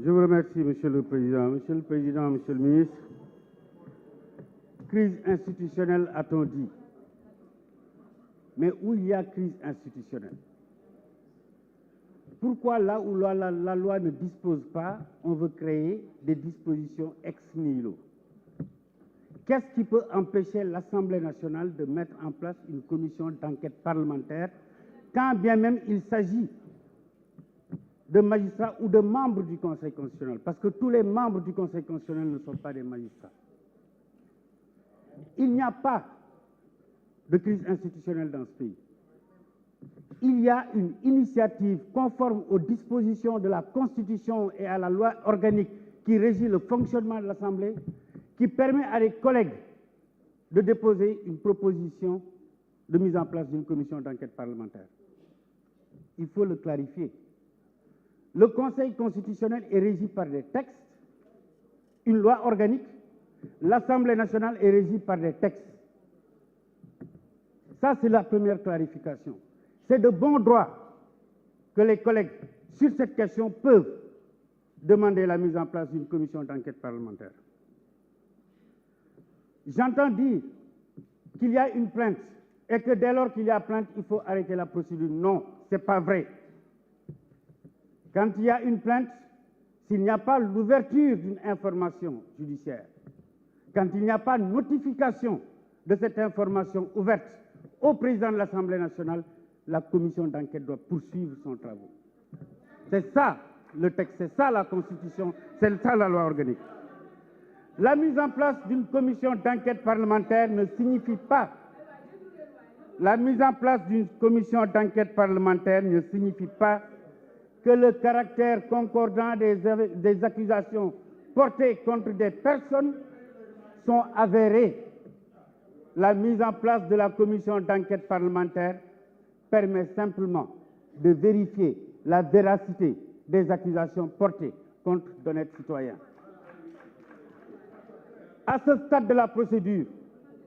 Je vous remercie, Monsieur le Président. Monsieur le Président, Monsieur le Ministre, crise institutionnelle a-t-on dit? Mais où il y a crise institutionnelle? Pourquoi là où la loi ne dispose pas, on veut créer des dispositions ex nihilo? Qu'est-ce qui peut empêcher l'Assemblée nationale de mettre en place une commission d'enquête parlementaire, quand bien même il s'agit de magistrats ou de membres du Conseil constitutionnel? Parce que tous les membres du Conseil constitutionnel ne sont pas des magistrats. Il n'y a pas de crise institutionnelle dans ce pays. Il y a une initiative conforme aux dispositions de la Constitution et à la loi organique qui régit le fonctionnement de l'Assemblée, qui permet à des collègues de déposer une proposition de mise en place d'une commission d'enquête parlementaire. Il faut le clarifier. Le Conseil constitutionnel est régi par des textes, une loi organique. L'Assemblée nationale est régie par des textes. Ça, c'est la première clarification. C'est de bon droit que les collègues, sur cette question, peuvent demander la mise en place d'une commission d'enquête parlementaire. J'entends dire qu'il y a une plainte et que dès lors qu'il y a plainte, il faut arrêter la procédure. Non, ce n'est pas vrai. Quand il y a une plainte, s'il n'y a pas l'ouverture d'une information judiciaire, quand il n'y a pas notification de cette information ouverte au président de l'Assemblée nationale, la commission d'enquête doit poursuivre son travail. C'est ça le texte, c'est ça la Constitution, c'est ça la loi organique. La mise en place d'une commission d'enquête parlementaire ne signifie pas que le caractère concordant des accusations portées contre des personnes sont avérées. La mise en place de la commission d'enquête parlementaire permet simplement de vérifier la véracité des accusations portées contre d'honnêtes citoyens. À ce stade de la procédure,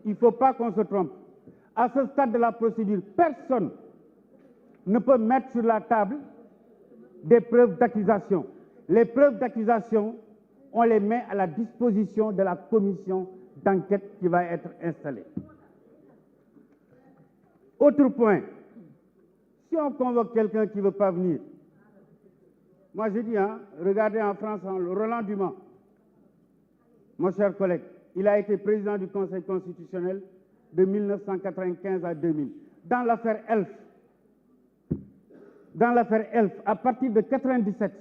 il ne faut pas qu'on se trompe. À ce stade de la procédure, personne ne peut mettre sur la table des preuves d'accusation. Les preuves d'accusation, on les met à la disposition de la commission d'enquête qui va être installée. Autre point, si on convoque quelqu'un qui ne veut pas venir, moi je dis, regardez en France, Roland Dumas, mon cher collègue, il a été président du Conseil constitutionnel de 1995 à 2000. Dans l'affaire Elf, à partir de 1997,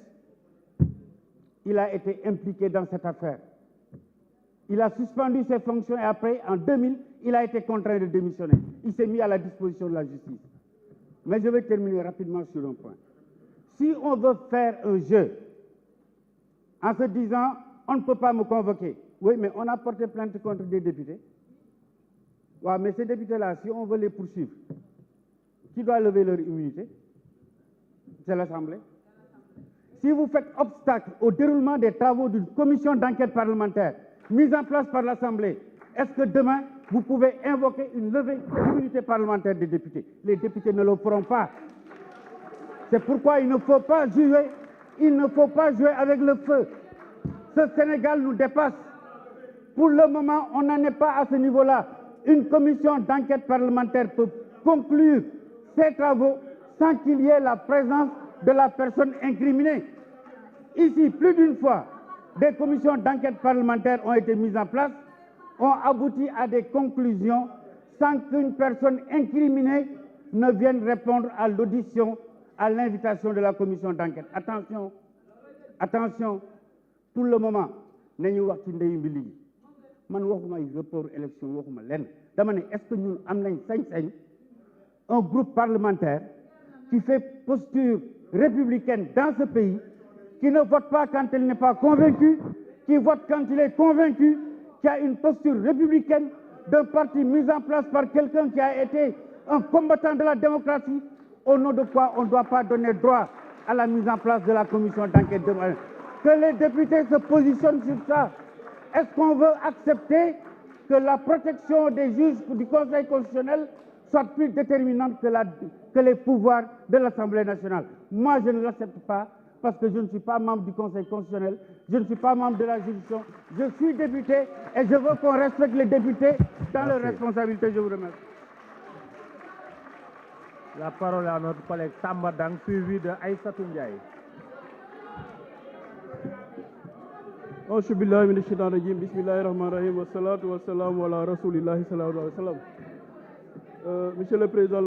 il a été impliqué dans cette affaire. Il a suspendu ses fonctions et après, en 2000, il a été contraint de démissionner. Il s'est mis à la disposition de la justice. Mais je vais terminer rapidement sur un point. Si on veut faire un jeu en se disant « on ne peut pas me convoquer », oui, mais on a porté plainte contre des députés. Ouais, mais ces députés-là, si on veut les poursuivre, qui doit lever leur immunité? C'est l'Assemblée. Si vous faites obstacle au déroulement des travaux d'une commission d'enquête parlementaire mise en place par l'Assemblée, est-ce que demain, vous pouvez invoquer une levée d'immunité parlementaire des députés? Les députés ne le feront pas. C'est pourquoi il ne faut pas jouer avec le feu. Ce Sénégal nous dépasse. Pour le moment, on n'en est pas à ce niveau-là. Une commission d'enquête parlementaire peut conclure ses travaux sans qu'il y ait la présence de la personne incriminée. Ici, plus d'une fois, des commissions d'enquête parlementaire ont été mises en place, ont abouti à des conclusions sans qu'une personne incriminée ne vienne répondre à l'audition, à l'invitation de la commission d'enquête. Attention, attention, pour le moment, nañu wax ci ndeyu mbi ligi man waxuma ay report élection waxuma lenn dama ne est-ce que ñun am nañ sañ-sañ un groupe parlementaire qui fait posture républicaine dans ce pays, qui ne vote pas quand il n'est pas convaincu, qui vote quand il est convaincu, qui a une posture républicaine d'un parti mis en place par quelqu'un qui a été un combattant de la démocratie, au nom de quoi on ne doit pas donner droit à la mise en place de la commission d'enquête. Que les députés se positionnent sur ça. Est-ce qu'on veut accepter que la protection des juges du Conseil constitutionnel soit plus déterminante que les pouvoirs de l'Assemblée nationale? Moi, je ne l'accepte pas parce que je ne suis pas membre du Conseil constitutionnel, je ne suis pas membre de la juridiction, je suis député et je veux qu'on respecte les députés dans leurs responsabilités. Je vous remercie. La parole est à notre collègue Samba Dang, suivi de Aïssatou Ndiaye. Auzu billahi minash shaitanir rajim. Bismillahir rahmanir rahim. Wassalatu wassalamu ala rasulillahi sallallahu alayhi wa sallam. Monsieur le Président